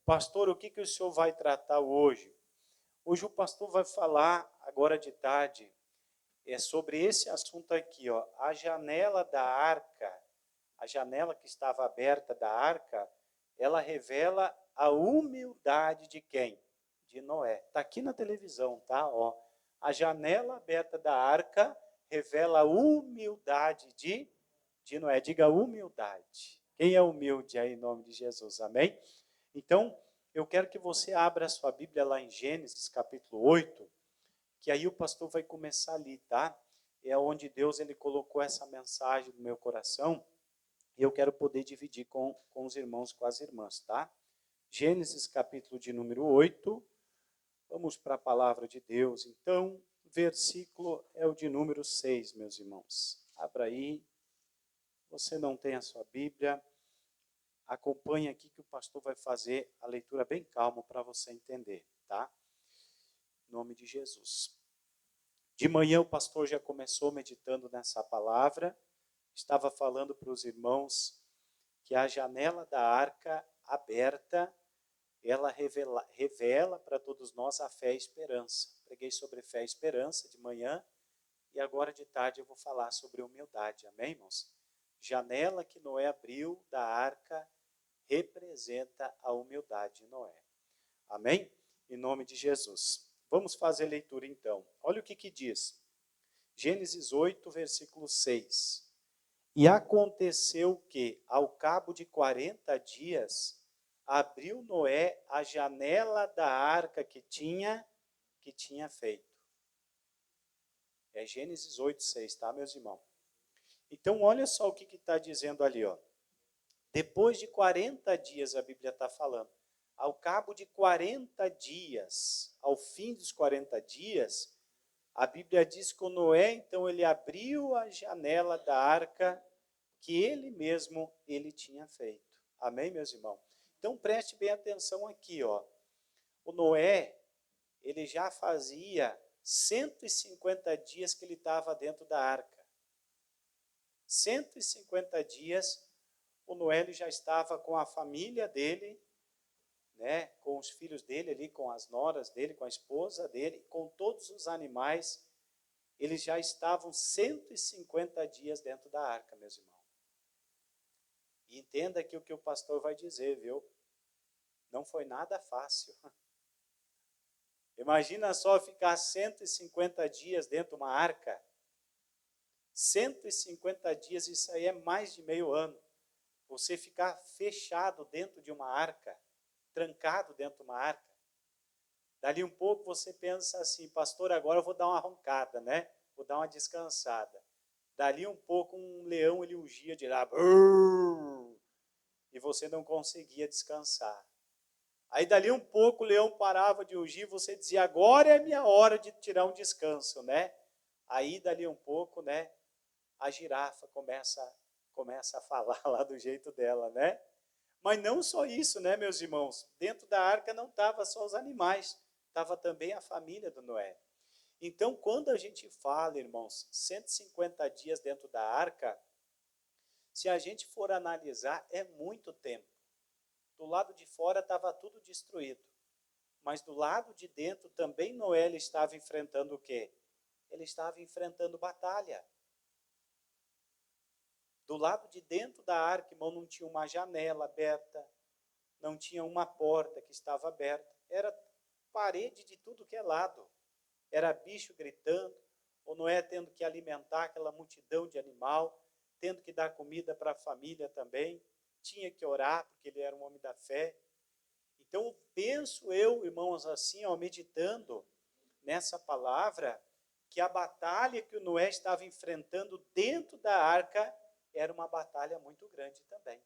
Pastor, o que o senhor vai tratar hoje? Hoje o pastor vai falar, agora de tarde, sobre esse assunto aqui, ó, a janela da arca, a janela que estava aberta da arca, ela revela a humildade de quem? De Noé. Está aqui na televisão, tá? Ó, a janela aberta da arca revela a humildade de Noé. Diga humildade. Quem é humilde aí em nome de Jesus? Amém? Então, eu quero que você abra a sua Bíblia lá em Gênesis, capítulo 8, que aí o pastor vai começar ali, tá? É onde Deus ele colocou essa mensagem no meu coração, e eu quero poder dividir com os irmãos, com as irmãs, tá? Gênesis, capítulo de número 8, vamos para a palavra de Deus. Então, versículo é o de número 6, meus irmãos. Abra aí, você não tem a sua Bíblia, acompanhe aqui que o pastor vai fazer a leitura bem calma para você entender, tá? Em nome de Jesus. De manhã o pastor já começou meditando nessa palavra, estava falando para os irmãos que a janela da arca aberta, ela revela para todos nós a fé e a esperança. Preguei sobre fé e esperança de manhã, e agora de tarde eu vou falar sobre humildade, amém, irmãos? Janela que Noé abriu da arca representa a humildade de Noé. Amém? Em nome de Jesus. Vamos fazer a leitura então. Olha o que diz. Gênesis 8, versículo 6. E aconteceu que, ao cabo de 40 dias, abriu Noé a janela da arca que tinha feito. É Gênesis 8, 6, tá, meus irmãos? Então, olha só o que está dizendo ali, ó. Depois de 40 dias, a Bíblia está falando. Ao cabo de 40 dias, ao fim dos 40 dias, a Bíblia diz que o Noé, então, ele abriu a janela da arca que ele mesmo, ele tinha feito. Amém, meus irmãos? Então, preste bem atenção aqui, ó. O Noé, ele já fazia 150 dias que ele estava dentro da arca. 150 dias, o Noé ele já estava com a família dele, né, com os filhos dele ali, com as noras dele, com a esposa dele, com todos os animais. Eles já estavam 150 dias dentro da arca, meus irmãos. E entenda aqui o que o pastor vai dizer, viu? Não foi nada fácil. Imagina só ficar 150 dias dentro de uma arca. 150 dias, isso aí é mais de meio ano. Você ficar fechado dentro de uma arca, trancado dentro de uma arca. Dali um pouco você pensa assim, pastor, agora eu vou dar uma roncada, né? Vou dar uma descansada. Dali um pouco um leão ele rugia de lá, e você não conseguia descansar. Aí dali um pouco o leão parava de rugir, você dizia, agora é minha hora de tirar um descanso, né? Aí dali um pouco, né, a girafa começa a falar lá do jeito dela, né? Mas não só isso, né, meus irmãos? Dentro da arca não estava só os animais, estava também a família do Noé. Então, quando a gente fala, irmãos, 150 dias dentro da arca, se a gente for analisar, é muito tempo. Do lado de fora estava tudo destruído. Mas do lado de dentro também Noé estava enfrentando o quê? Ele estava enfrentando batalha. Do lado de dentro da arca, irmão, não tinha uma janela aberta, não tinha uma porta que estava aberta. Era parede de tudo que é lado. Era bicho gritando, o Noé tendo que alimentar aquela multidão de animal, tendo que dar comida para a família também. Tinha que orar, porque ele era um homem da fé. Então, penso eu, irmãos, assim, ó, meditando nessa palavra, que a batalha que o Noé estava enfrentando dentro da arca era uma batalha muito grande também.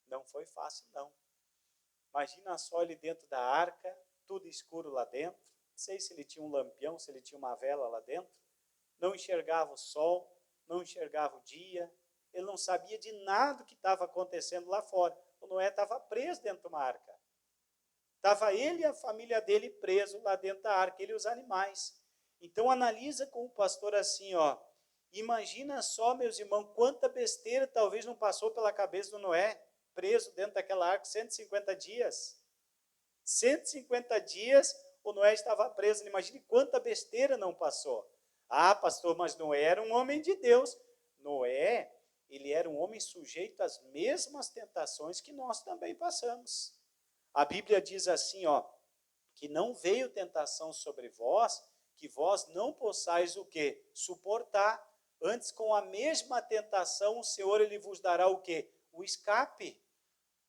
Não foi fácil, não. Imagina só ele dentro da arca, tudo escuro lá dentro. Não sei se ele tinha um lampião, se ele tinha uma vela lá dentro. Não enxergava o sol, não enxergava o dia. Ele não sabia de nada que estava acontecendo lá fora. O Noé estava preso dentro de uma arca. Estava ele e a família dele preso lá dentro da arca, ele e os animais. Então analisa com o pastor assim, ó. Imagina só, meus irmãos, quanta besteira talvez não passou pela cabeça do Noé, preso dentro daquela arca 150 dias. 150 dias o Noé estava preso. Imagine quanta besteira não passou. Ah, pastor, mas Noé era um homem de Deus. Noé, ele era um homem sujeito às mesmas tentações que nós também passamos. A Bíblia diz assim, ó, que não veio tentação sobre vós, que vós não possais o quê? Suportar. Antes, com a mesma tentação, o Senhor ele vos dará o quê? O escape.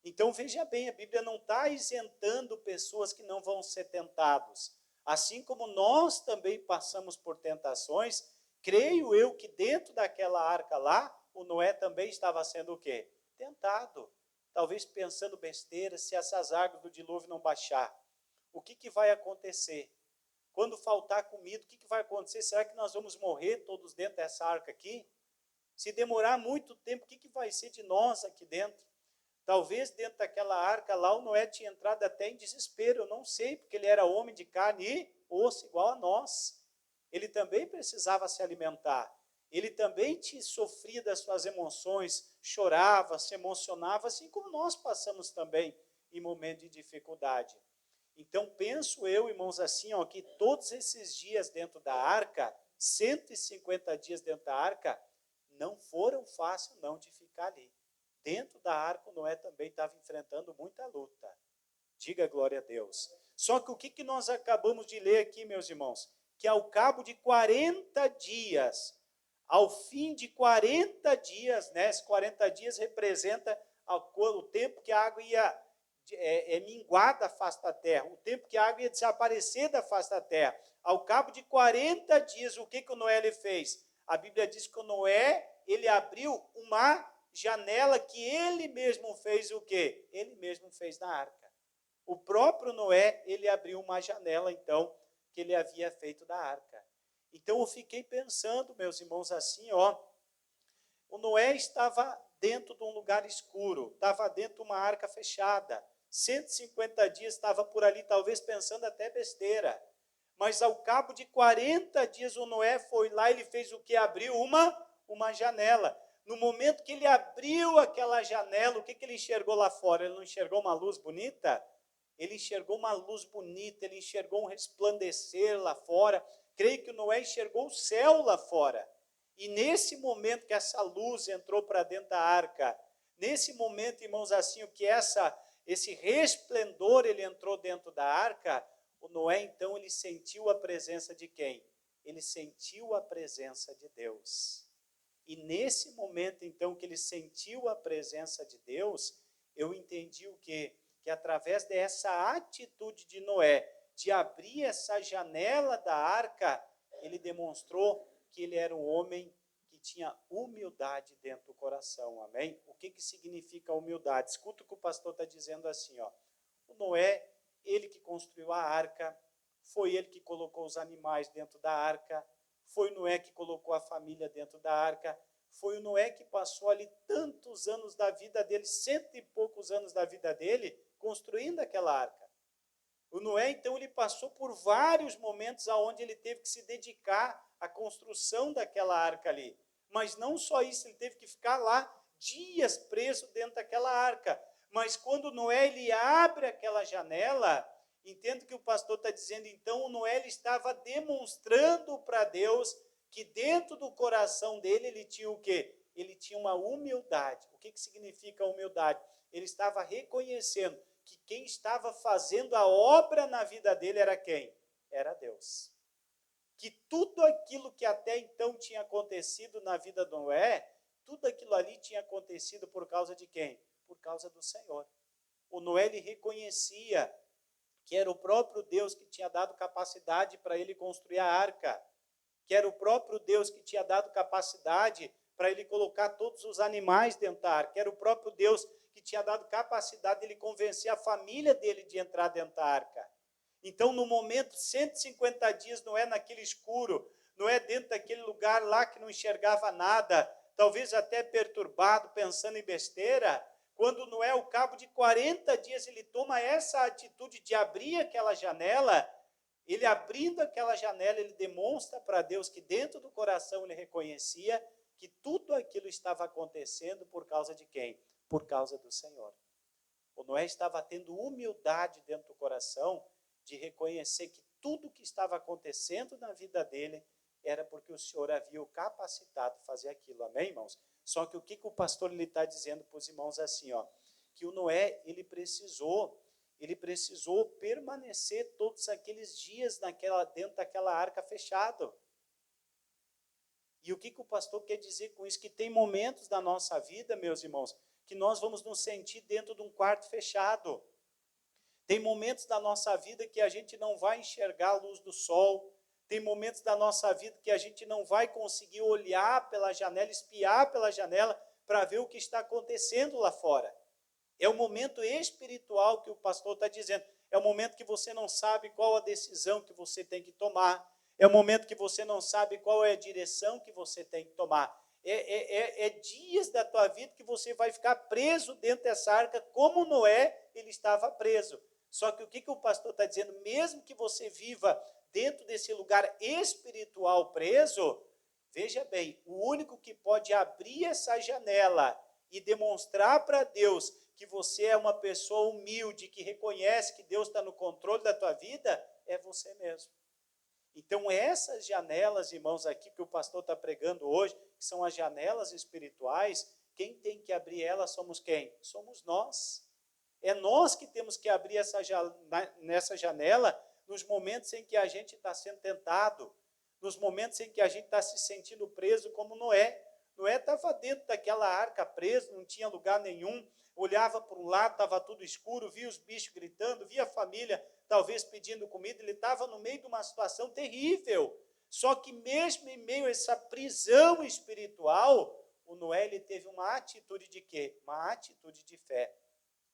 Então, veja bem, a Bíblia não está isentando pessoas que não vão ser tentados. Assim como nós também passamos por tentações, creio eu que dentro daquela arca lá, o Noé também estava sendo o quê? Tentado. Talvez pensando besteira, se essas águas do dilúvio não baixar, o que vai acontecer? Quando faltar comida, o que vai acontecer? Será que nós vamos morrer todos dentro dessa arca aqui? Se demorar muito tempo, o que vai ser de nós aqui dentro? Talvez dentro daquela arca lá, o Noé tinha entrado até em desespero, eu não sei, porque ele era homem de carne e osso igual a nós. Ele também precisava se alimentar. Ele também sofria das suas emoções, chorava, se emocionava, assim como nós passamos também em momentos de dificuldade. Então, penso eu, irmãos, assim, ó, que todos esses dias dentro da arca, 150 dias dentro da arca, não foram fáceis não de ficar ali. Dentro da arca, o Noé também estava enfrentando muita luta. Diga glória a Deus. Só que o que nós acabamos de ler aqui, meus irmãos? Que ao cabo de 40 dias, ao fim de 40 dias, né, esses 40 dias representa o tempo que a água ia minguar da face da terra, o tempo que a água ia desaparecer da face da terra. Ao cabo de 40 dias, o que o Noé ele fez? A Bíblia diz que o Noé, ele abriu uma janela que ele mesmo fez o quê? Ele mesmo fez na arca. O próprio Noé, ele abriu uma janela, então, que ele havia feito da arca. Então, eu fiquei pensando, meus irmãos, assim, ó, o Noé estava dentro de um lugar escuro, estava dentro de uma arca fechada, 150 dias estava por ali, talvez pensando até besteira, mas ao cabo de 40 dias o Noé foi lá, ele fez o que? Abriu uma janela. No momento que ele abriu aquela janela, o que ele enxergou lá fora? Ele não enxergou uma luz bonita? Ele enxergou uma luz bonita, ele enxergou um resplandecer lá fora. Creio que o Noé enxergou o céu lá fora. E nesse momento que essa luz entrou para dentro da arca, nesse momento, irmãos, assim, o que esse resplendor, ele entrou dentro da arca, o Noé, então, ele sentiu a presença de quem? Ele sentiu a presença de Deus. E nesse momento, então, que ele sentiu a presença de Deus, eu entendi o quê? Que através dessa atitude de Noé, de abrir essa janela da arca, ele demonstrou que ele era um homem que tinha humildade dentro do coração, amém? O que significa humildade? Escuta o que o pastor está dizendo assim, ó. O Noé, ele que construiu a arca, foi ele que colocou os animais dentro da arca, foi Noé que colocou a família dentro da arca, foi o Noé que passou ali tantos anos da vida dele, 100 e poucos anos da vida dele, construindo aquela arca. O Noé, então, ele passou por vários momentos onde ele teve que se dedicar à construção daquela arca ali. Mas não só isso, ele teve que ficar lá dias preso dentro daquela arca. Mas quando Noé ele abre aquela janela, entendo que o pastor está dizendo, então, o Noé ele estava demonstrando para Deus que dentro do coração dele ele tinha o quê? Ele tinha uma humildade. O que significa humildade? Ele estava reconhecendo que quem estava fazendo a obra na vida dele era quem? Era Deus. Que tudo aquilo que até então tinha acontecido na vida de Noé, tudo aquilo ali tinha acontecido por causa de quem? Por causa do Senhor. O Noé ele reconhecia que era o próprio Deus que tinha dado capacidade para ele construir a arca, que era o próprio Deus que tinha dado capacidade para ele colocar todos os animais dentro da arca, que era o próprio Deus que tinha dado capacidade de ele convencer a família dele de entrar dentro da arca. Então, no momento, 150 dias, Noé naquele escuro, Noé dentro daquele lugar lá que não enxergava nada, talvez até perturbado, pensando em besteira, quando Noé, ao cabo de 40 dias, ele toma essa atitude de abrir aquela janela, ele abrindo aquela janela, ele demonstra para Deus que dentro do coração ele reconhecia que tudo aquilo estava acontecendo por causa de quem? Por causa do Senhor. O Noé estava tendo humildade dentro do coração de reconhecer que tudo o que estava acontecendo na vida dele era porque o Senhor havia o capacitado a fazer aquilo. Amém, irmãos? Só que o que o pastor está dizendo para os irmãos assim, ó, que o Noé, ele precisou permanecer todos aqueles dias dentro daquela arca fechado. E o que o pastor quer dizer com isso? Que tem momentos da nossa vida, meus irmãos, que nós vamos nos sentir dentro de um quarto fechado. Tem momentos da nossa vida que a gente não vai enxergar a luz do sol. Tem momentos da nossa vida que a gente não vai conseguir olhar pela janela, espiar pela janela para ver o que está acontecendo lá fora. É o momento espiritual que o pastor está dizendo. É o momento que você não sabe qual a decisão que você tem que tomar. É o momento que você não sabe qual é a direção que você tem que tomar. É dias da tua vida que você vai ficar preso dentro dessa arca, como Noé, ele estava preso. Só que o que o pastor está dizendo? Mesmo que você viva dentro desse lugar espiritual preso, veja bem, o único que pode abrir essa janela e demonstrar para Deus que você é uma pessoa humilde, que reconhece que Deus está no controle da tua vida, é você mesmo. Então, essas janelas, irmãos, aqui que o pastor está pregando hoje, que são as janelas espirituais, quem tem que abrir elas somos quem? Somos nós. É nós que temos que abrir nessa janela nos momentos em que a gente está sendo tentado, nos momentos em que a gente está se sentindo preso como Noé. Noé estava dentro daquela arca preso, não tinha lugar nenhum, olhava para um lado, estava tudo escuro, via os bichos gritando, via a família talvez pedindo comida, ele estava no meio de uma situação terrível. Só que mesmo em meio a essa prisão espiritual, o Noé ele teve uma atitude de quê? Uma atitude de fé.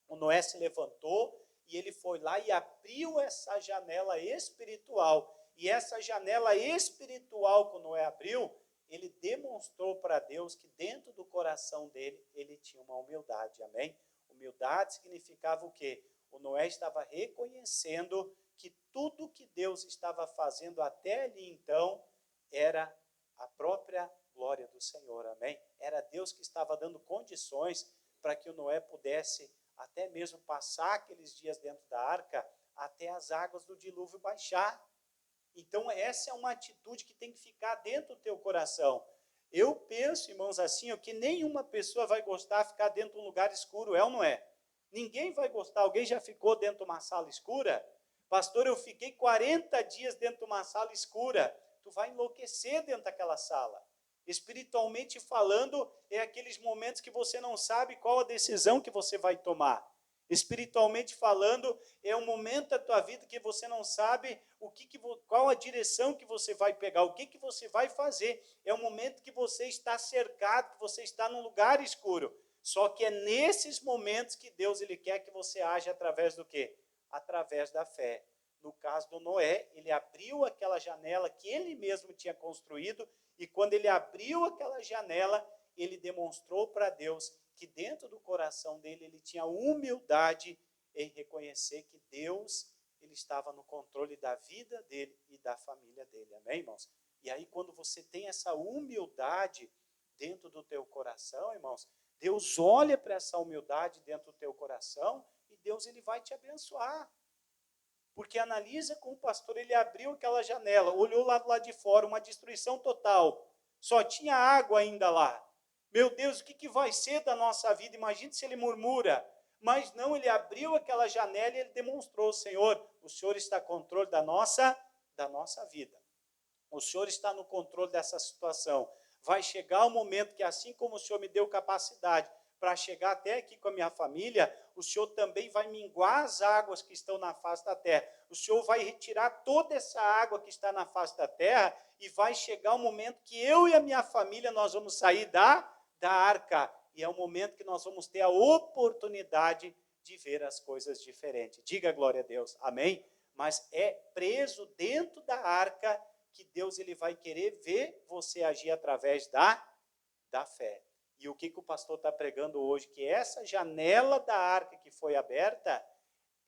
O Noé se levantou e ele foi lá e abriu essa janela espiritual. E essa janela espiritual que o Noé abriu, ele demonstrou para Deus que dentro do coração dele, ele tinha uma humildade, amém? Humildade significava o quê? O Noé estava reconhecendo que tudo que Deus estava fazendo até ali então, era a própria glória do Senhor, amém? Era Deus que estava dando condições para que o Noé pudesse até mesmo passar aqueles dias dentro da arca, até as águas do dilúvio baixar. Então, essa é uma atitude que tem que ficar dentro do teu coração. Eu penso, irmãos, assim, que nenhuma pessoa vai gostar de ficar dentro de um lugar escuro, é ou não é? Ninguém vai gostar. Alguém já ficou dentro de uma sala escura? Pastor, eu fiquei 40 dias dentro de uma sala escura. Tu vai enlouquecer dentro daquela sala. Espiritualmente falando, é aqueles momentos que você não sabe qual a decisão que você vai tomar. Espiritualmente falando, é um momento da tua vida que você não sabe qual a direção que você vai pegar, o que você vai fazer. É um momento que você está cercado, que você está num lugar escuro. Só que é nesses momentos que Deus ele quer que você age através do quê? Através da fé. No caso do Noé, ele abriu aquela janela que ele mesmo tinha construído, e quando ele abriu aquela janela, ele demonstrou para Deus que dentro do coração dele ele tinha humildade em reconhecer que Deus ele estava no controle da vida dele e da família dele. Amém, irmãos? E aí quando você tem essa humildade dentro do teu coração, irmãos, Deus olha para essa humildade dentro do teu coração e Deus ele vai te abençoar. Porque analisa como o pastor, ele abriu aquela janela, olhou lá do lado de fora, uma destruição total. Só tinha água ainda lá. Meu Deus, o que vai ser da nossa vida? Imagine se ele murmura. Mas não, ele abriu aquela janela e ele demonstrou, Senhor, o Senhor está no controle da nossa vida. O Senhor está no controle dessa situação. Vai chegar o momento que, assim como o Senhor me deu capacidade para chegar até aqui com a minha família, o Senhor também vai minguar as águas que estão na face da terra. O Senhor vai retirar toda essa água que está na face da terra e vai chegar o momento que eu e a minha família nós vamos sair da arca. E é o momento que nós vamos ter a oportunidade de ver as coisas diferentes. Diga glória a Deus. Amém? Mas é preso dentro da arca que Deus ele vai querer ver você agir através da fé. E o que o pastor está pregando hoje? Que essa janela da arca que foi aberta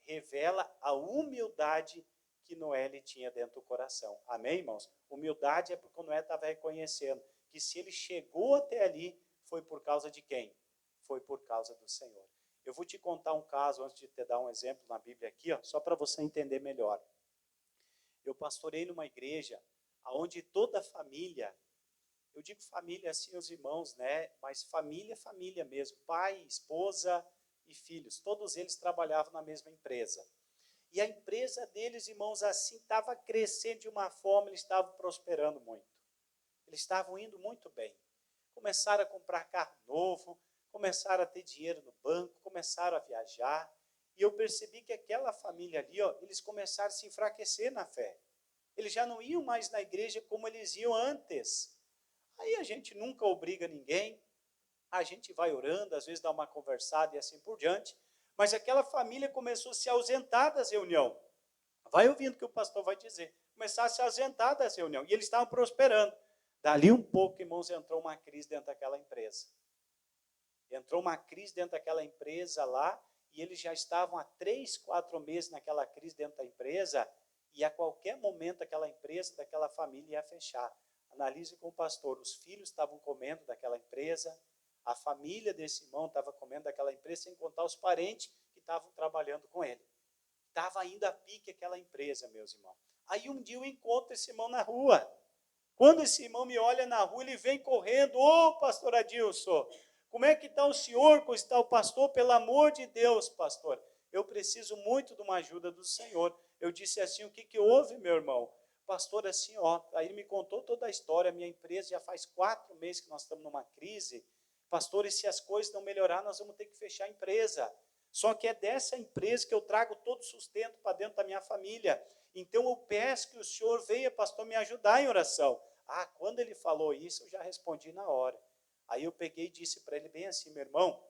revela a humildade que Noé ele tinha dentro do coração. Amém, irmãos? Humildade é porque Noé estava reconhecendo que se ele chegou até ali, foi por causa de quem? Foi por causa do Senhor. Eu vou te contar um caso, antes de te dar um exemplo na Bíblia aqui, ó, só para você entender melhor. Eu pastorei numa igreja onde toda a família, eu digo família assim, os irmãos, né? Mas família, família mesmo, pai, esposa e filhos, todos eles trabalhavam na mesma empresa. E a empresa deles, irmãos, assim, estava crescendo de uma forma, eles estavam prosperando muito. Eles estavam indo muito bem. Começaram a comprar carro novo, começaram a ter dinheiro no banco, começaram a viajar. E eu percebi que aquela família ali, ó, eles começaram a se enfraquecer na fé. Eles já não iam mais na igreja como eles iam antes. Aí a gente nunca obriga ninguém, a gente vai orando, às vezes dá uma conversada e assim por diante, mas aquela família começou a se ausentar das reuniões. Vai ouvindo o que o pastor vai dizer. Começaram a se ausentar das reuniões, e eles estavam prosperando. Dali um pouco, irmãos, entrou uma crise dentro daquela empresa. Entrou uma crise dentro daquela empresa lá, e eles já estavam há 3, 4 meses naquela crise dentro da empresa, e a qualquer momento aquela empresa, daquela família ia fechar. Analise com o pastor, os filhos estavam comendo daquela empresa, a família desse irmão estava comendo daquela empresa, sem contar os parentes que estavam trabalhando com ele. Estava ainda a pique aquela empresa, meus irmãos. Aí um dia eu encontro esse irmão na rua. Quando esse irmão me olha na rua, ele vem correndo: ô pastor Adilson, como é que está o senhor? Como está o pastor? Pelo amor de Deus, pastor, eu preciso muito de uma ajuda do Senhor. Eu disse assim: o que houve, meu irmão? Pastor, assim, ó, aí ele me contou toda a história. Minha empresa já faz 4 meses que nós estamos numa crise. Pastor, e se as coisas não melhorar, nós vamos ter que fechar a empresa. Só que é dessa empresa que eu trago todo o sustento para dentro da minha família. Então eu peço que o senhor venha, pastor, me ajudar em oração. Ah, quando ele falou isso, eu já respondi na hora. Aí eu peguei e disse para ele bem assim: meu irmão,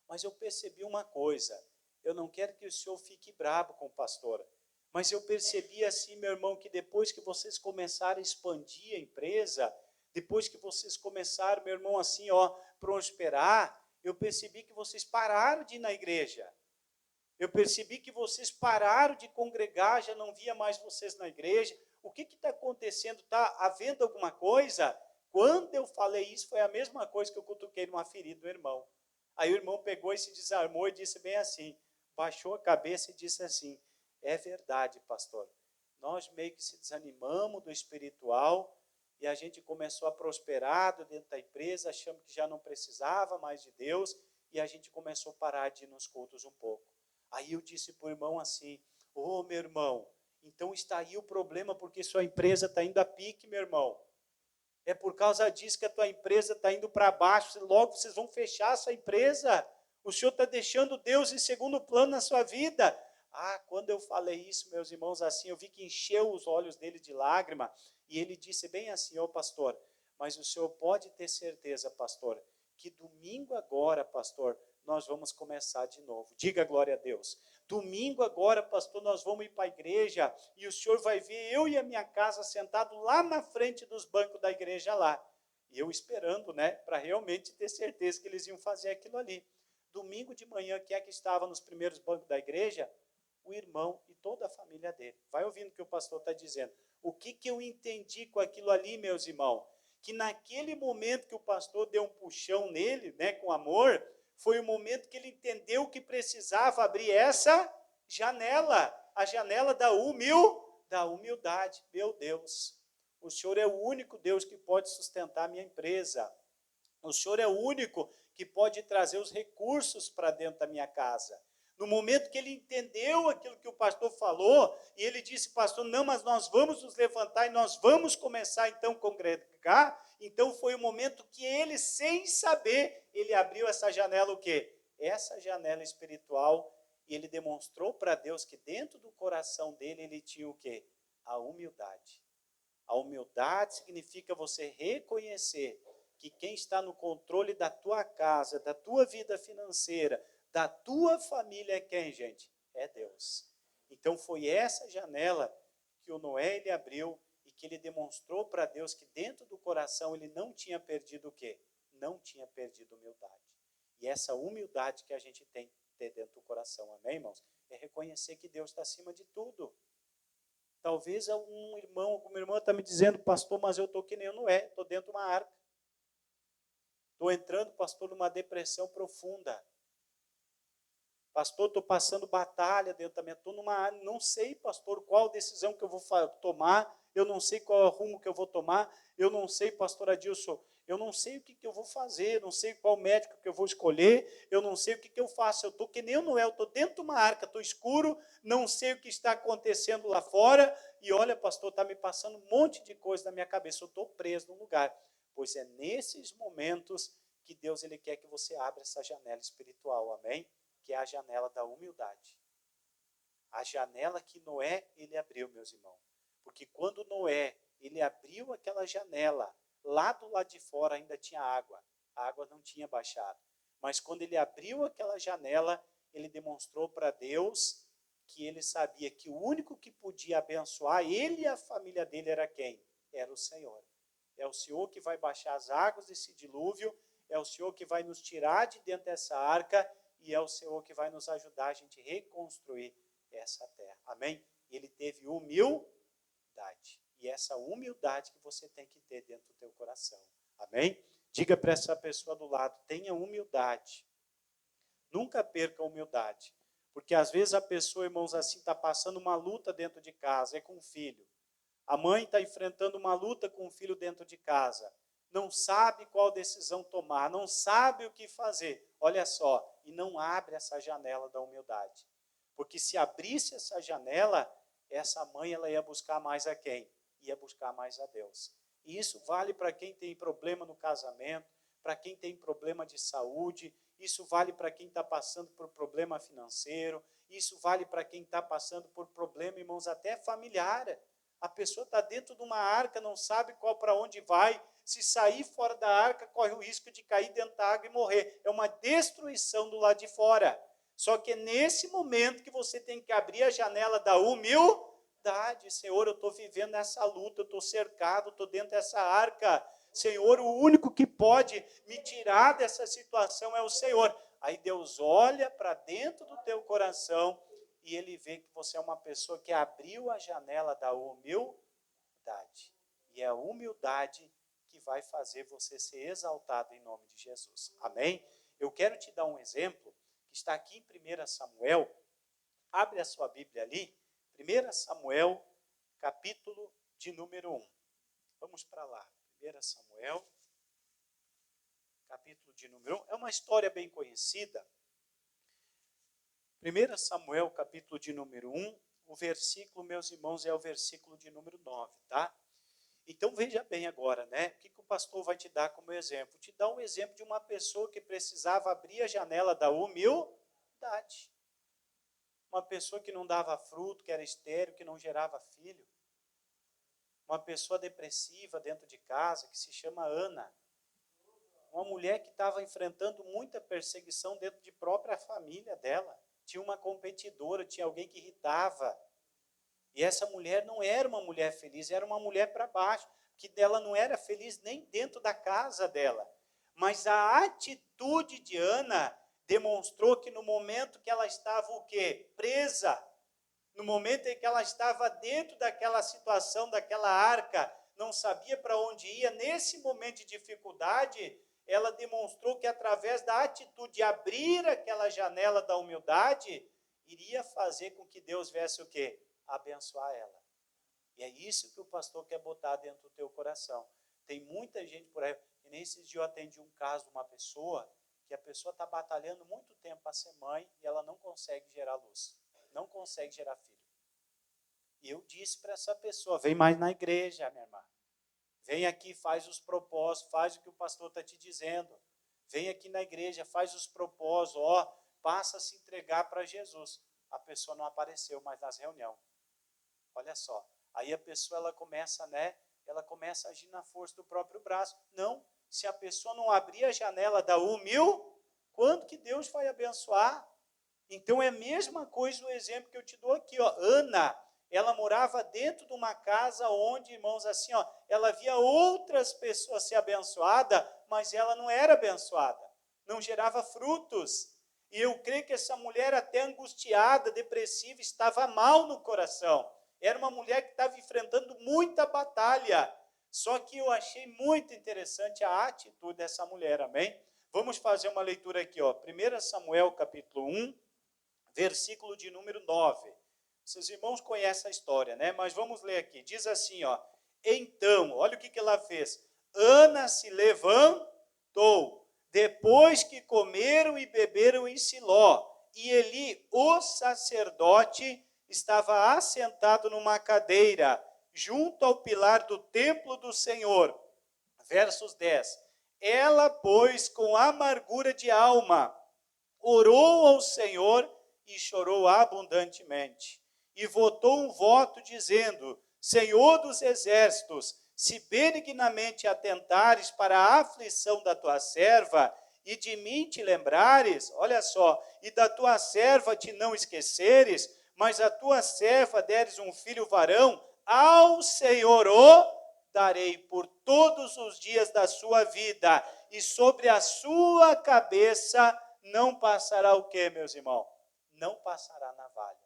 mas eu percebi uma coisa, eu não quero que o senhor fique bravo com o pastor, mas eu percebi assim, meu irmão, que depois que vocês começaram a expandir a empresa, depois que vocês começaram, meu irmão, assim, ó, prosperar, eu percebi que vocês pararam de ir na igreja. Eu percebi que vocês pararam de congregar, já não via mais vocês na igreja. O que está acontecendo? Está havendo alguma coisa? Quando eu falei isso, foi a mesma coisa que eu cutuquei numa ferida do irmão. Aí o irmão pegou e se desarmou e disse bem assim, baixou a cabeça e disse assim: é verdade, pastor. Nós meio que se desanimamos do espiritual e a gente começou a prosperar dentro da empresa, achamos que já não precisava mais de Deus e a gente começou a parar de ir nos cultos um pouco. Aí eu disse para o irmão assim: ô meu irmão, então está aí o problema, porque sua empresa está indo a pique, meu irmão. É por causa disso que a tua empresa está indo para baixo, logo vocês vão fechar essa empresa. O senhor está deixando Deus em segundo plano na sua vida. Ah, quando eu falei isso, meus irmãos, assim, eu vi que encheu os olhos dele de lágrima, e ele disse bem assim: ô pastor, mas o senhor pode ter certeza, pastor, que domingo agora, pastor, nós vamos começar de novo. Diga glória a Deus. Domingo agora, pastor, nós vamos ir para a igreja e o senhor vai ver eu e a minha casa sentado lá na frente dos bancos da igreja lá. E eu esperando, né, para realmente ter certeza que eles iam fazer aquilo ali. Domingo de manhã, quem é que estava nos primeiros bancos da igreja? O irmão e toda a família dele. Vai ouvindo o que o pastor está dizendo. O que eu entendi com aquilo ali, meus irmãos? Que naquele momento que o pastor deu um puxão nele, né, com amor, foi o momento que ele entendeu que precisava abrir essa janela, a janela da humildade. Meu Deus, o Senhor é o único Deus que pode sustentar a minha empresa. O Senhor é o único que pode trazer os recursos para dentro da minha casa. No momento que ele entendeu aquilo que o pastor falou, e ele disse: pastor, não, mas nós vamos nos levantar e nós vamos começar então a congregar. Então foi o momento que ele, sem saber, ele abriu essa janela, o quê? Essa janela espiritual, e ele demonstrou para Deus que dentro do coração dele ele tinha o quê? A humildade. A humildade significa você reconhecer que quem está no controle da tua casa, da tua vida financeira, da tua família é quem, gente? É Deus. Então foi essa janela que o Noé ele abriu e que ele demonstrou para Deus que dentro do coração ele não tinha perdido o quê? Não tinha perdido humildade. E essa humildade que a gente tem que ter dentro do coração, amém, irmãos? É reconhecer que Deus está acima de tudo. Talvez um irmão, alguma irmã está me dizendo: pastor, mas eu estou que nem o Noé, estou dentro de uma arca. Estou entrando, pastor, numa depressão profunda. Pastor, estou passando batalha dentro da minha, estou numa área, não sei, pastor, qual decisão que eu vou tomar, eu não sei qual é o rumo que eu vou tomar, eu não sei, pastor Adilson, eu não sei o que eu vou fazer, eu não sei qual médico que eu vou escolher, eu não sei o que eu faço, eu estou que nem o Noé, eu estou dentro de uma arca, estou escuro, não sei o que está acontecendo lá fora, e olha, pastor, está me passando um monte de coisa na minha cabeça, eu estou preso num lugar. Pois é nesses momentos que Deus ele quer que você abra essa janela espiritual, amém? Que é a janela da humildade. A janela que Noé, ele abriu, meus irmãos. Porque quando Noé, ele abriu aquela janela, lá do lado de fora ainda tinha água. A água não tinha baixado. Mas quando ele abriu aquela janela, ele demonstrou para Deus que ele sabia que o único que podia abençoar ele e a família dele era quem? Era o Senhor. É o Senhor que vai baixar as águas desse dilúvio, é o Senhor que vai nos tirar de dentro dessa arca, e é o Senhor que vai nos ajudar a gente reconstruir essa terra. Amém? Ele teve humildade. E essa humildade que você tem que ter dentro do teu coração. Amém? Diga para essa pessoa do lado, tenha humildade. Nunca perca a humildade. Porque às vezes a pessoa, irmãos, assim, está passando uma luta dentro de casa, é com o filho. A mãe está enfrentando uma luta com o filho dentro de casa. Não sabe qual decisão tomar, não sabe o que fazer. Olha só, e não abre essa janela da humildade. Porque se abrisse essa janela, essa mãe ela ia buscar mais a quem? Ia buscar mais a Deus. E isso vale para quem tem problema no casamento, para quem tem problema de saúde, isso vale para quem está passando por problema financeiro, isso vale para quem está passando por problema, irmãos, até familiar. A pessoa está dentro de uma arca, não sabe qual para onde vai. Se sair fora da arca, corre o risco de cair dentro da água e morrer. É uma destruição do lado de fora. Só que é nesse momento que você tem que abrir a janela da humildade. Senhor, eu estou vivendo nessa luta, eu estou cercado, estou dentro dessa arca. Senhor, o único que pode me tirar dessa situação é o Senhor. Aí Deus olha para dentro do teu coração e ele vê que você é uma pessoa que abriu a janela da humildade. E é a humildade que vai fazer você ser exaltado em nome de Jesus. Amém? Eu quero te dar um exemplo que está aqui em 1 Samuel. Abre a sua Bíblia ali. 1 Samuel, capítulo de número 1. Vamos para lá. 1 Samuel, capítulo de número 1. É uma história bem conhecida. 1 Samuel, capítulo de número 1, o versículo, meus irmãos, é o versículo de número 9, tá? Então, veja bem agora, né? O que o pastor vai te dar como exemplo? Te dá um exemplo de uma pessoa que precisava abrir a janela da humildade. Uma pessoa que não dava fruto, que era estéril, que não gerava filho. Uma pessoa depressiva dentro de casa, que se chama Ana. Uma mulher que estava enfrentando muita perseguição dentro de própria família dela. Tinha uma competidora, tinha alguém que irritava. E essa mulher não era uma mulher feliz, era uma mulher para baixo, que dela não era feliz nem dentro da casa dela. Mas a atitude de Ana demonstrou que no momento que ela estava o quê? Presa. No momento em que ela estava dentro daquela situação, daquela arca, não sabia para onde ia, nesse momento de dificuldade, ela demonstrou que através da atitude de abrir aquela janela da humildade, iria fazer com que Deus viesse o quê? Abençoar ela. E é isso que o pastor quer botar dentro do teu coração. Tem muita gente por aí, e nesses dias eu atendi um caso de uma pessoa, que a pessoa está batalhando muito tempo para ser mãe, e ela não consegue gerar luz, não consegue gerar filho. E eu disse para essa pessoa, vem mais na igreja, minha irmã. Vem aqui, faz os propósitos, faz o que o pastor está te dizendo. Vem aqui na igreja, faz os propósitos, passa a se entregar para Jesus. A pessoa não apareceu mais nas reuniões. Olha só. Aí a pessoa ela começa a agir na força do próprio braço. Não, se a pessoa não abrir a janela da quando que Deus vai abençoar? Então é a mesma coisa o exemplo que eu te dou aqui, Ana, ela morava dentro de uma casa onde, irmãos, assim, ela via outras pessoas ser abençoadas, mas ela não era abençoada, não gerava frutos. E eu creio que essa mulher, até angustiada, depressiva, estava mal no coração. Era uma mulher que estava enfrentando muita batalha. Só que eu achei muito interessante a atitude dessa mulher, amém? Vamos fazer uma leitura aqui, 1 Samuel, capítulo 1, versículo de número 9. Seus irmãos conhecem a história, né? Mas vamos ler aqui. Diz assim, ó. Então, olha o que ela fez. Ana se levantou, depois que comeram e beberam em Siló, e Eli, o sacerdote, estava assentado numa cadeira, junto ao pilar do templo do Senhor. Versos 10. Ela, pois, com amargura de alma, orou ao Senhor e chorou abundantemente. E votou um voto dizendo: Senhor dos exércitos, se benignamente atentares para a aflição da tua serva, e de mim te lembrares, olha só, e da tua serva te não esqueceres, mas a tua serva deres um filho varão, ao Senhor o darei por todos os dias da sua vida, e sobre a sua cabeça não passará o quê, meus irmãos? Não passará navalha.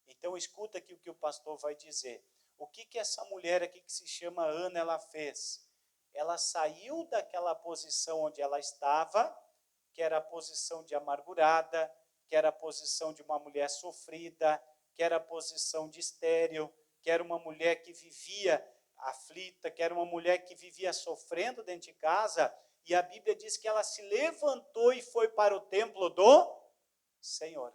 Então escuta aqui o que o pastor vai dizer. O que essa mulher aqui que se chama Ana, ela fez? Ela saiu daquela posição onde ela estava, que era a posição de amargurada, que era a posição de uma mulher sofrida, que era a posição de estéril, que era uma mulher que vivia aflita, que era uma mulher que vivia sofrendo dentro de casa, e a Bíblia diz que ela se levantou e foi para o templo do Senhor.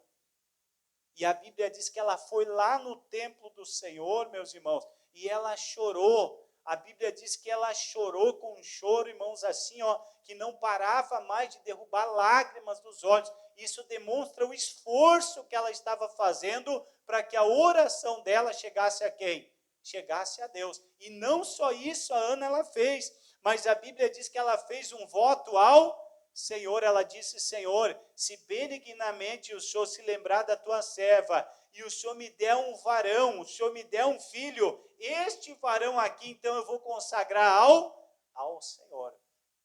E a Bíblia diz que ela foi lá no templo do Senhor, meus irmãos, e ela chorou. A Bíblia diz que ela chorou com um choro, irmãos, assim, ó, que não parava mais de derrubar lágrimas dos olhos. Isso demonstra o esforço que ela estava fazendo para que a oração dela chegasse a quem? Chegasse a Deus. E não só isso a Ana ela fez, mas a Bíblia diz que ela fez um voto ao Senhor. Ela disse: Senhor, se benignamente o Senhor se lembrar da tua serva, e o Senhor me der um varão, o Senhor me der um filho, este varão aqui, então eu vou consagrar ao Senhor.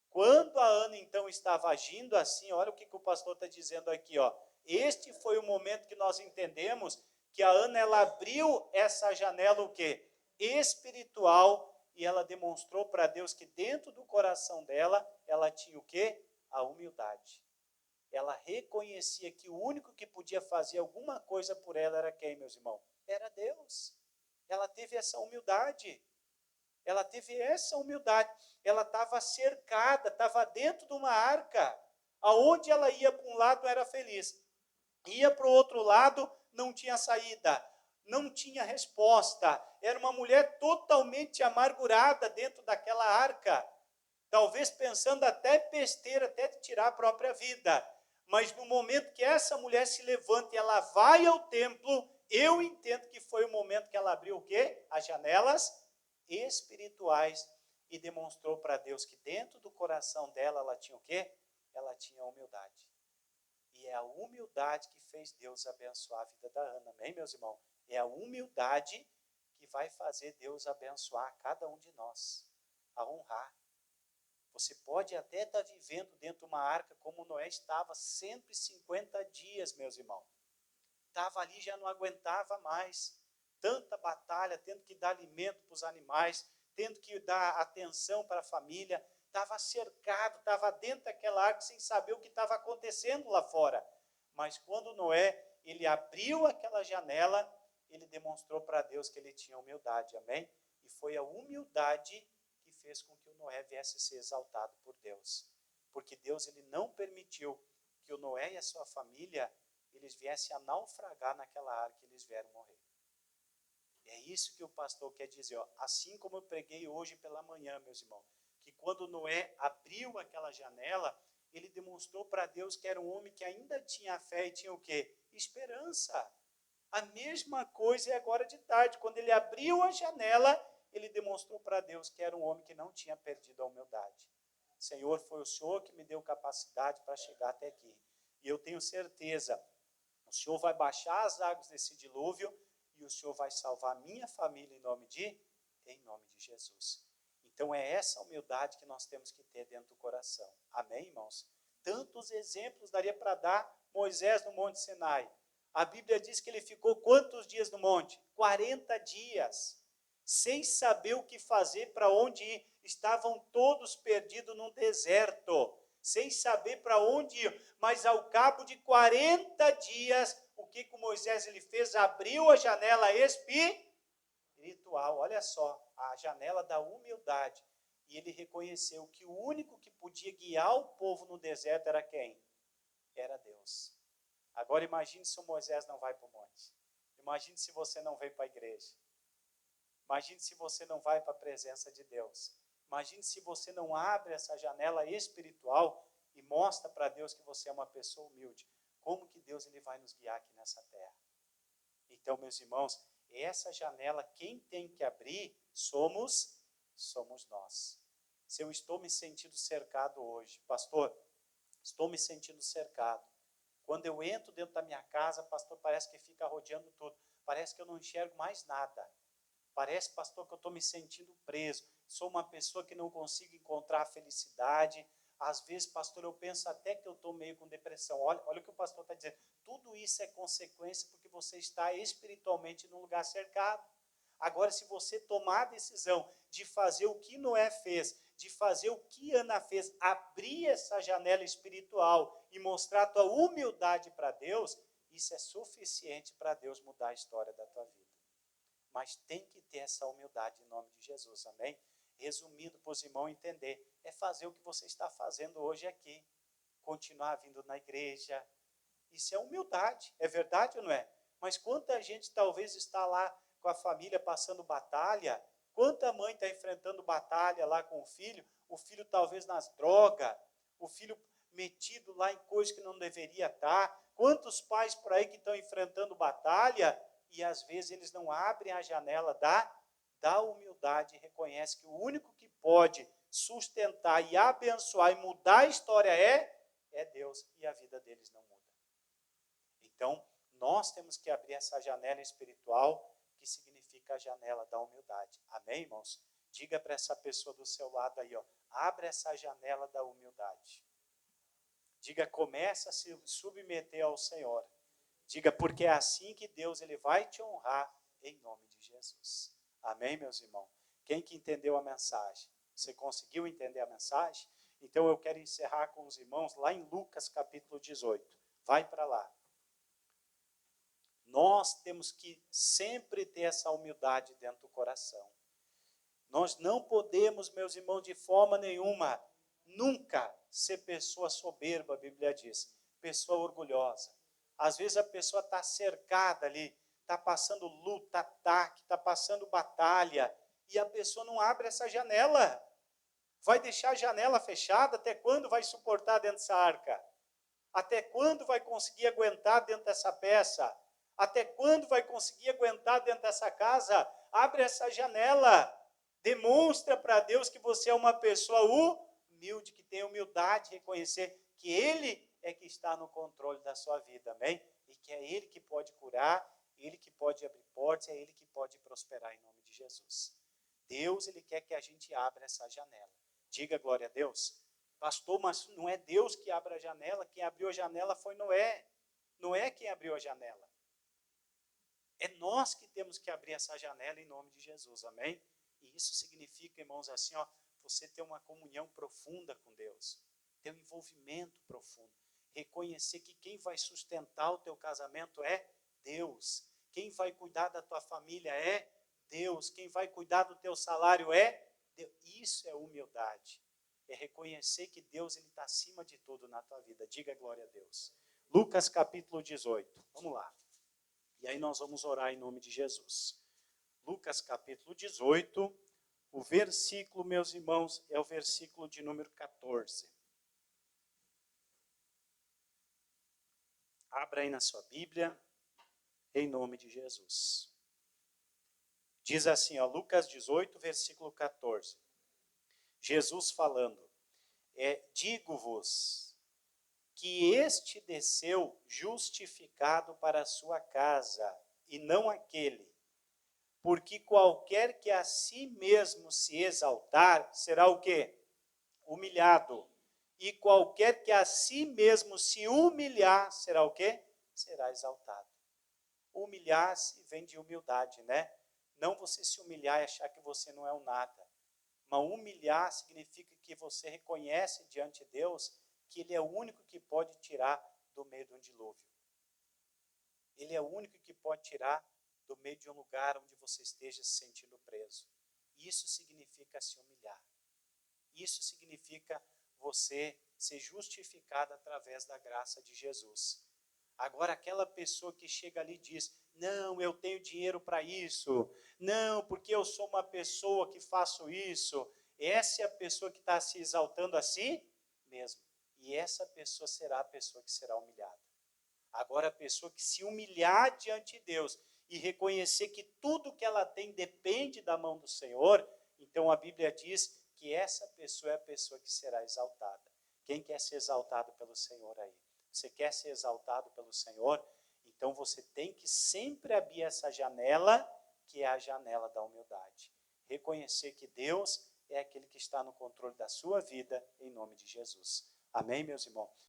Quando a Ana, então, estava agindo assim, olha o que o pastor está dizendo aqui, ó. Este foi o momento que nós entendemos que a Ana, ela abriu essa janela, o quê? Espiritual, e ela demonstrou para Deus que dentro do coração dela, ela tinha o quê? A humildade. Ela reconhecia que o único que podia fazer alguma coisa por ela era quem, meus irmãos? Era Deus. Ela teve essa humildade. Ela teve essa humildade. Ela estava cercada, estava dentro de uma arca. Aonde ela ia para um lado era feliz. Ia para o outro lado, não tinha saída. Não tinha resposta. Era uma mulher totalmente amargurada dentro daquela arca. Talvez pensando até besteira, até de tirar a própria vida. Mas no momento que essa mulher se levanta e ela vai ao templo, eu entendo que foi o momento que ela abriu o quê? As janelas espirituais e demonstrou para Deus que dentro do coração dela ela tinha o quê? Ela tinha humildade. E é a humildade que fez Deus abençoar a vida da Ana. Amém, meus irmãos? É a humildade que vai fazer Deus abençoar cada um de nós, a honrar. Você pode até estar vivendo dentro de uma arca como Noé estava 150 dias, meus irmãos. Estava ali, já não aguentava mais. Tanta batalha, tendo que dar alimento para os animais, tendo que dar atenção para a família. Estava cercado, estava dentro daquela arca sem saber o que estava acontecendo lá fora. Mas quando Noé, ele abriu aquela janela, ele demonstrou para Deus que ele tinha humildade, amém? E foi a humildade que fez com que o Noé viesse a ser exaltado por Deus. Porque Deus, ele não permitiu que o Noé e a sua família, eles viessem a naufragar naquela arca que eles vieram morrer. É isso que o pastor quer dizer, ó. Assim como eu preguei hoje pela manhã, meus irmãos, que quando Noé abriu aquela janela, ele demonstrou para Deus que era um homem que ainda tinha fé e tinha o quê? Esperança. A mesma coisa é agora de tarde, quando ele abriu a janela, ele demonstrou para Deus que era um homem que não tinha perdido a humildade. Senhor, foi o Senhor que me deu capacidade para chegar até aqui. E eu tenho certeza, o Senhor vai baixar as águas desse dilúvio e o Senhor vai salvar a minha família em nome de Jesus. Então é essa humildade que nós temos que ter dentro do coração. Amém, irmãos? Tantos exemplos daria para dar. Moisés no Monte Sinai. A Bíblia diz que ele ficou quantos dias no monte? 40 dias. Sem saber o que fazer, para onde ir. Estavam todos perdidos num deserto. Sem saber para onde ir. Mas ao cabo de 40 dias, o o que o Moisés ele fez? Abriu a janela espiritual, olha só, a janela da humildade. E ele reconheceu que o único que podia guiar o povo no deserto era quem? Era Deus. Agora imagine se o Moisés não vai para o monte. Imagine se você não vem para a igreja. Imagine se você não vai para a presença de Deus. Imagine se você não abre essa janela espiritual e mostra para Deus que você é uma pessoa humilde. Como que Deus ele vai nos guiar aqui nessa terra? Então, meus irmãos, essa janela, quem tem que abrir somos nós. Se eu estou me sentindo cercado hoje, pastor, estou me sentindo cercado. Quando eu entro dentro da minha casa, pastor, parece que fica rodeando tudo. Parece que eu não enxergo mais nada. Parece, pastor, que eu estou me sentindo preso. Sou uma pessoa que não consigo encontrar a felicidade. Às vezes, pastor, eu penso até que eu estou meio com depressão. Olha o que o pastor está dizendo. Tudo isso é consequência porque você está espiritualmente num lugar cercado. Agora, se você tomar a decisão de fazer o que Noé fez, de fazer o que Ana fez, abrir essa janela espiritual e mostrar a tua humildade para Deus, isso é suficiente para Deus mudar a história da tua vida. Mas tem que ter essa humildade em nome de Jesus, amém? Resumindo para os irmãos entender, é fazer o que você está fazendo hoje aqui. Continuar vindo na igreja. Isso é humildade, é verdade ou não é? Mas quanta gente talvez está lá com a família passando batalha, quanta mãe está enfrentando batalha lá com o filho talvez nas drogas, o filho metido lá em coisas que não deveria estar, quantos pais por aí que estão enfrentando batalha, e às vezes eles não abrem a janela da humildade e reconhecem que o único que pode sustentar e abençoar e mudar a história é Deus, e a vida deles não muda. Então, nós temos que abrir essa janela espiritual, que significa a janela da humildade. Amém, irmãos? Diga para essa pessoa do seu lado aí, ó, abre essa janela da humildade. Diga, começa a se submeter ao Senhor. Diga, porque é assim que Deus ele vai te honrar em nome de Jesus. Amém, meus irmãos? Quem que entendeu a mensagem? Você conseguiu entender a mensagem? Então eu quero encerrar com os irmãos lá em Lucas capítulo 18. Vai para lá. Nós temos que sempre ter essa humildade dentro do coração. Nós não podemos, meus irmãos, de forma nenhuma, nunca ser pessoa soberba, a Bíblia diz, pessoa orgulhosa. Às vezes a pessoa está cercada ali, está passando luta, ataque, está passando batalha, e a pessoa não abre essa janela. Vai deixar a janela fechada? Até quando vai suportar dentro dessa arca? Até quando vai conseguir aguentar dentro dessa peça? Até quando vai conseguir aguentar dentro dessa casa? Abre essa janela. Demonstra para Deus que você é uma pessoa humilde, que tem humildade, reconhecer que Ele é que está no controle da sua vida, amém? E que é Ele que pode curar, Ele que pode abrir portas, é Ele que pode prosperar em nome de Jesus. Deus, Ele quer que a gente abra essa janela. Diga glória a Deus. Pastor, mas não é Deus que abre a janela, quem abriu a janela foi Noé. Noé quem abriu a janela. É nós que temos que abrir essa janela em nome de Jesus, amém? E isso significa, irmãos, assim, ó, você ter uma comunhão profunda com Deus, ter um envolvimento profundo, reconhecer que quem vai sustentar o teu casamento é Deus, quem vai cuidar da tua família é Deus, quem vai cuidar do teu salário é Deus. Isso é humildade, é reconhecer que Deus está acima de tudo na tua vida. Diga glória a Deus. Lucas capítulo 18, vamos lá. E aí nós vamos orar em nome de Jesus. Lucas capítulo 18, o versículo, meus irmãos, é o versículo de número 14. Abra aí na sua Bíblia, em nome de Jesus. Diz assim, ó, Lucas 18, versículo 14. Jesus falando, digo-vos que este desceu justificado para a sua casa, e não aquele. Porque qualquer que a si mesmo se exaltar, será o quê? Humilhado. E qualquer que a si mesmo se humilhar, será o quê? Será exaltado. Humilhar-se vem de humildade, né? Não você se humilhar e achar que você não é um nada. Mas humilhar significa que você reconhece diante de Deus que Ele é o único que pode tirar do meio de um dilúvio. Ele é o único que pode tirar do meio de um lugar onde você esteja se sentindo preso. Isso significa se humilhar. Isso significa você ser justificado através da graça de Jesus. Agora, aquela pessoa que chega ali e diz, não, eu tenho dinheiro para isso, não, porque eu sou uma pessoa que faço isso, essa é a pessoa que está se exaltando a si mesmo. E essa pessoa será a pessoa que será humilhada. Agora, a pessoa que se humilhar diante de Deus e reconhecer que tudo que ela tem depende da mão do Senhor, então a Bíblia diz que essa pessoa é a pessoa que será exaltada. Quem quer ser exaltado pelo Senhor aí? Você quer ser exaltado pelo Senhor? Então você tem que sempre abrir essa janela, que é a janela da humildade. Reconhecer que Deus é aquele que está no controle da sua vida, em nome de Jesus. Amém, meus irmãos?